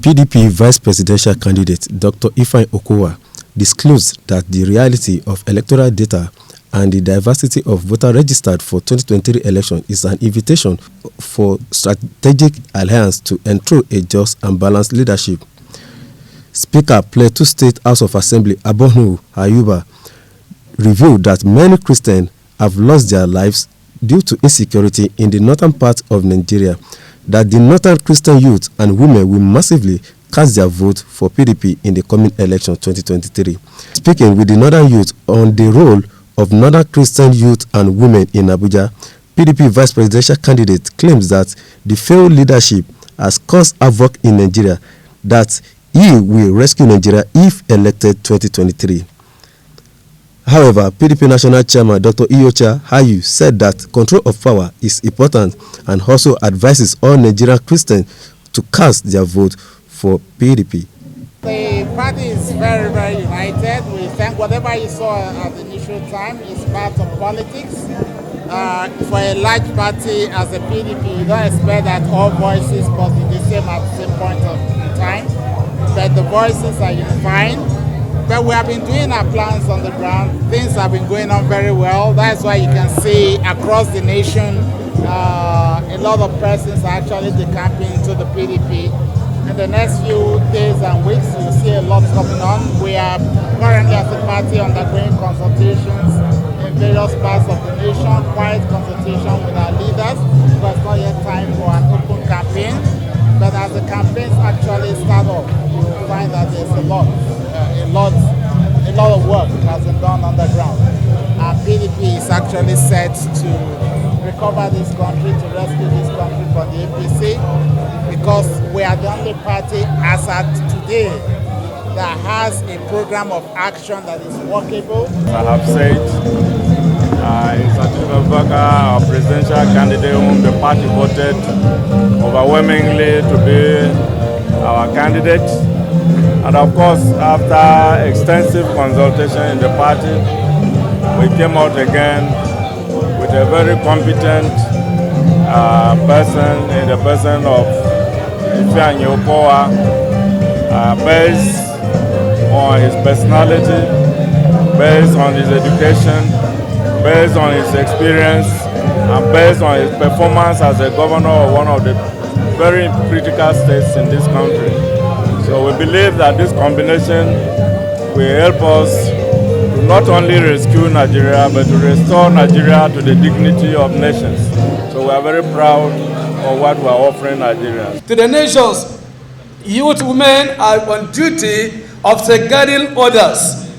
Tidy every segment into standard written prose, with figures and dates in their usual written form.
PDP vice presidential candidate Dr. Okowa disclosed that the reality of electoral data and the diversity of voters registered for 2023 election is an invitation for strategic alliance to ensure a just and balanced leadership. Speaker Plateau State House of Assembly Abonu Ayuba revealed that many Christians have lost their lives due to insecurity in the northern part of Nigeria, that the northern Christian youth and women will massively cast their vote for PDP in the coming election 2023. Speaking with the northern youth on the role of northern Christian youth and women in Abuja, PDP vice presidential candidate claims that the failed leadership has caused havoc in Nigeria, that he will rescue Nigeria if elected 2023. However, PDP National Chairman Dr. Iyocha Hayu said that control of power is important and also advises all Nigerian Christians to cast their vote for PDP. The party is very, very united. We think whatever you saw at the initial time is part of politics. For a large party as a PDP, you don't expect that all voices must be the same at the same point of time, but the voices are unifying. But we have been doing our plans on the ground. Things have been going on very well. That's why you can see across the nation, a lot of persons are actually decamping to the PDP. In the next few days and weeks, you'll see a lot coming on. We are currently as a party undergoing consultations in various parts of the nation, quiet consultation with our leaders, because it's not yet time for an open campaign. But as the campaigns actually start off, you will find that there's a lot of work has been done on the ground. And PDP is actually set to recover this country, to rescue this country from the APC, because we are the only party as at today that has a program of action that is workable. I have said, our presidential candidate whom the party voted overwhelmingly to be our candidate. And of course, after extensive consultation in the party, we came out again with a very competent person in the person of Okowa, based on his personality, based on his education, based on his experience, and based on his performance as a governor of one of the very critical states in this country. So we believe that this combination will help us to not only rescue Nigeria, but to restore Nigeria to the dignity of nations. So we are very proud of what we are offering Nigerians. To the nations, youth women are on duty of safeguarding others.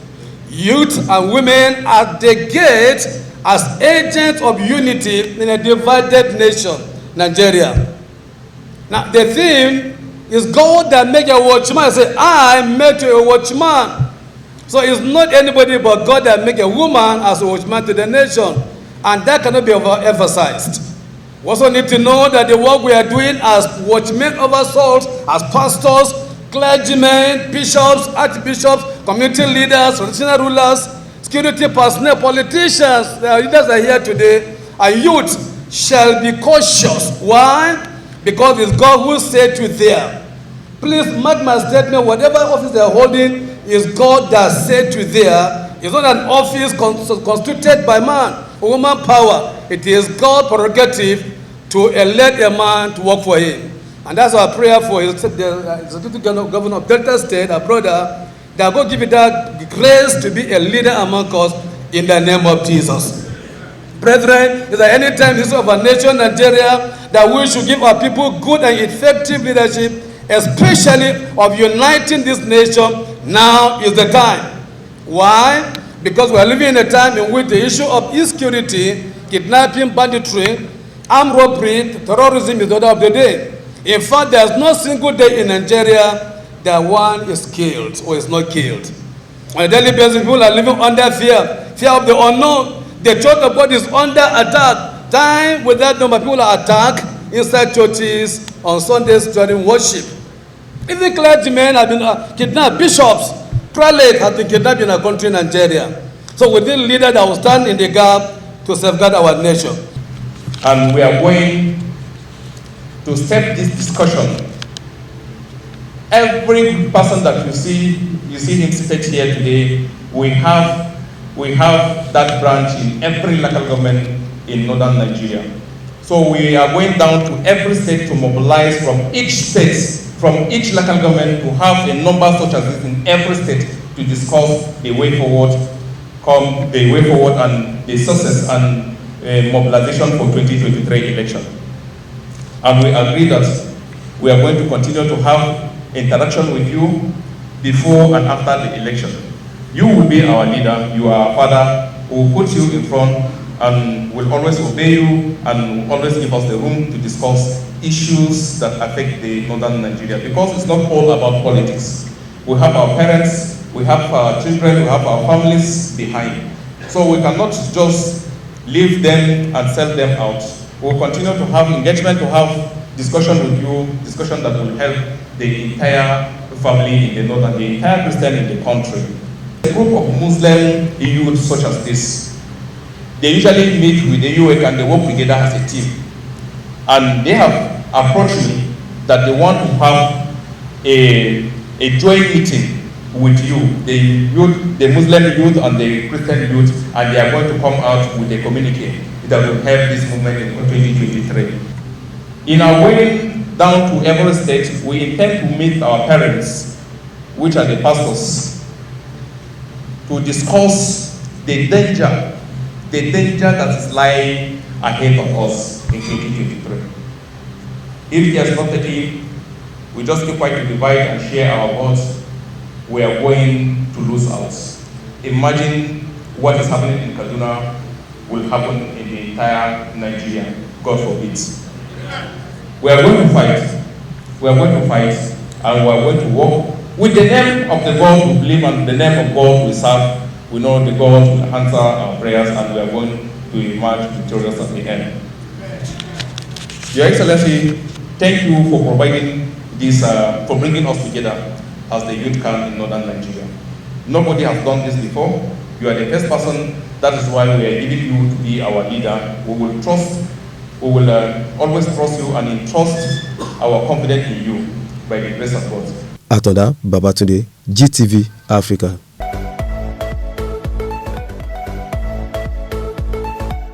Youth and women are the gate as agents of unity in a divided nation, Nigeria. Now the theme is God that make a watchman. Say, I made you a watchman. So it's not anybody but God that make a woman as a watchman to the nation. And that cannot be overemphasized. We also need to know that the work we are doing as watchmen over souls, as pastors, clergymen, bishops, archbishops, community leaders, traditional rulers, security personnel, politicians, the leaders are here today, and youth shall be cautious. Why? Because it's God who said to them. Please mark my statement, whatever office they are holding is God that said to there. It's not an office constituted by man or woman power. It is God's prerogative to elect a man to work for him. And that's our prayer for the executive governor of Delta State, our brother, that God give it that grace to be a leader among us in the name of Jesus. Brethren, is there any time in the history of our nation, Nigeria, that we should give our people good and effective leadership, especially of uniting this nation? Now is the time. Why? Because we are living in a time in which the issue of insecurity, kidnapping, banditry, armed robbery, terrorism is the order of the day. In fact, there is no single day in Nigeria that one is killed or is not killed. On a daily basis, people are living under fear of the unknown. The church of God is under attack. Time without number, people are attacked inside churches on Sundays during worship. Even clergymen have been kidnapped. Bishops, prelates have been kidnapped in our country, Nigeria. So we need a leader that will stand in the gap to safeguard our nation. And we are going to step this discussion every person that you see him seated here today, we have that branch in every local government in northern Nigeria. So we are going down to every state to mobilize from each local government to have a number such as this in every state to discuss the way forward and the success and mobilization for 2023 election. And we agree that we are going to continue to have interaction with you before and after the election. You will be our leader, you are our father, who will put you in front and will always obey you and will always give us the room to discuss issues that affect the northern Nigeria, because it's not all about politics. We have our parents, we have our children, we have our families behind. So we cannot just leave them and sell them out. We'll continue to have engagement, to have discussion with you, discussion that will help the entire family in the north and the entire Christian in the country. A group of Muslim youth such as this, they usually meet with the UAC and they work together as a team. And they have approached me that they want to have a joint meeting with you, the Muslim youth and the Christian youth, and they are going to come out with a communique that will help this movement in 2023. In our way down to every state, we intend to meet our parents, which are the pastors, to discuss the danger that is lying ahead of us in 2023. If there's not taken, we just keep quiet to divide and share our votes, we are going to lose out. Imagine what is happening in Kaduna will happen in the entire Nigeria, God forbid. We are going to fight. We are going to fight, and we are going to work with the name of the God we believe and the name of God we serve. We know the God will answer our prayers, and we are going to emerge victorious at the end. Your Excellency, thank you for providing this, for bringing us together as the youth camp in northern Nigeria. Nobody has done this before. You are the first person. That is why we are giving you to be our leader. We will always trust you and entrust our confidence in you by the grace of God. Atonda Babatunde, GTV Africa.